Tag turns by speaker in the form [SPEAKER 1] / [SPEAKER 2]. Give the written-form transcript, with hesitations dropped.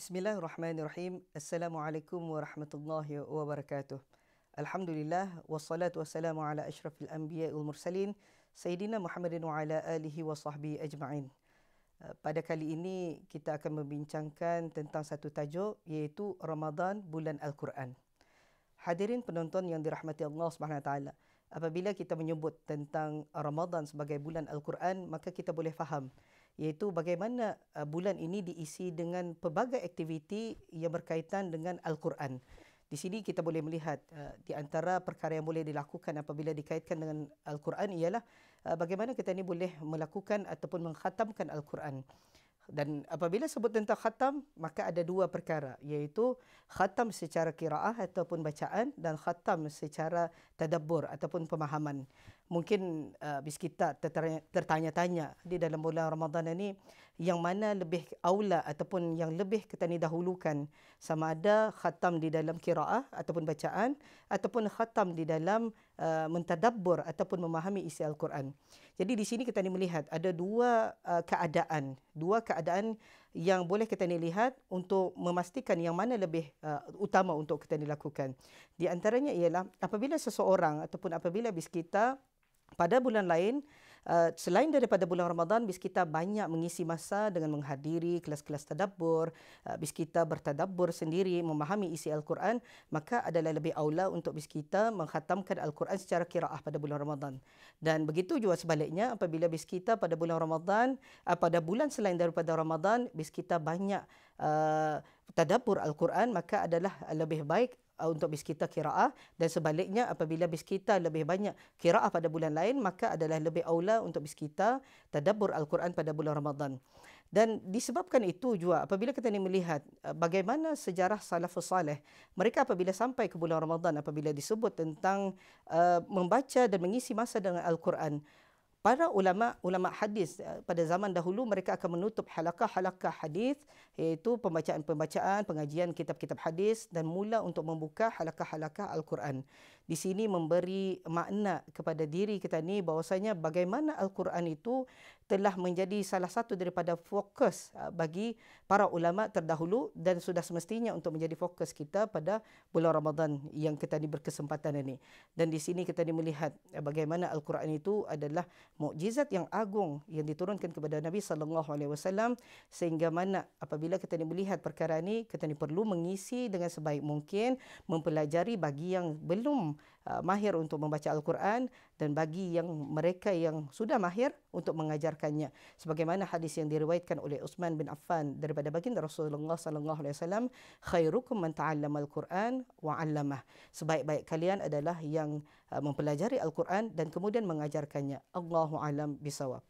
[SPEAKER 1] Bismillahirrahmanirrahim. Assalamualaikum warahmatullahi wabarakatuh. Alhamdulillah wassalatu wassalamu ala asyrafil anbiya'i wal mursalin Sayyidina Muhammadin wa ala alihi wa sahbihi ajma'in. Pada kali ini kita akan membincangkan tentang satu tajuk, iaitu Ramadan bulan Al-Quran. Hadirin penonton yang dirahmati Allah Subhanahu Wa Taala, apabila kita menyebut tentang Ramadan sebagai bulan Al-Quran, maka kita boleh faham iaitu bagaimana bulan ini diisi dengan pelbagai aktiviti yang berkaitan dengan Al-Quran. Di sini kita boleh melihat di antara perkara yang boleh dilakukan apabila dikaitkan dengan Al-Quran ialah bagaimana kita ini boleh melakukan ataupun mengkhatamkan Al-Quran. Dan apabila sebut tentang khatam, maka ada dua perkara, iaitu khatam secara qiraah ataupun bacaan dan khatam secara tadabbur ataupun pemahaman. Mungkin bis kita tertanya-tanya di dalam bulan Ramadan ini, yang mana lebih aula ataupun yang lebih kita ni dahulukan, sama ada khatam di dalam qiraah ataupun bacaan ataupun khatam di dalam mentadabbur ataupun memahami isi Al-Quran. Jadi di sini kita ni melihat ada dua keadaan yang boleh kita ni lihat untuk memastikan yang mana lebih utama untuk kita ni lakukan. Di antaranya ialah apabila seseorang ataupun apabila bis kita pada bulan lain, selain daripada bulan Ramadan, bis kita banyak mengisi masa dengan menghadiri kelas-kelas tadabbur, bis kita bertadabbur sendiri, memahami isi Al-Quran, maka adalah lebih aula untuk bis kita mengkhatamkan Al-Quran secara qiraah pada bulan Ramadan. Dan begitu juga sebaliknya, apabila bis kita pada bulan Ramadan, pada bulan selain daripada Ramadan, bis kita banyak tadabbur Al-Quran, maka adalah lebih baik untuk bis kita qiraah, dan sebaliknya apabila bis kita lebih banyak qiraah pada bulan lain, maka adalah lebih aula untuk bis kita tadabbur Al-Quran pada bulan Ramadan. Dan disebabkan itu juga apabila kita ni melihat bagaimana sejarah salafus salih, mereka apabila sampai ke bulan Ramadan, apabila disebut tentang membaca dan mengisi masa dengan Al-Quran, para ulama hadis pada zaman dahulu mereka akan menutup halaqah-halaqah hadis, iaitu pembacaan-pembacaan, pengajian kitab-kitab hadis, dan mula untuk membuka halaqah-halaqah Al-Quran. Di sini memberi makna kepada diri kita ni bahawasanya bagaimana Al-Quran itu telah menjadi salah satu daripada fokus bagi para ulama terdahulu, dan sudah semestinya untuk menjadi fokus kita pada bulan Ramadan yang kita ni berkesempatan ini. Dan di sini kita ni melihat bagaimana Al-Quran itu adalah mukjizat yang agung yang diturunkan kepada Nabi SAW, sehingga mana apabila kita ni melihat perkara ini, kita ni perlu mengisi dengan sebaik mungkin, mempelajari bagi yang belum mahir untuk membaca Al-Quran, dan bagi yang mereka yang sudah mahir untuk mengajarkannya. Sebagaimana hadis yang diriwayatkan oleh Uthman bin Affan daripada baginda Rasulullah SAW, khairukum man ta'allama Al-Quran wa 'allamah. Sebaik-baik kalian adalah yang mempelajari Al-Quran dan kemudian mengajarkannya. Allahu a'lam bisawab.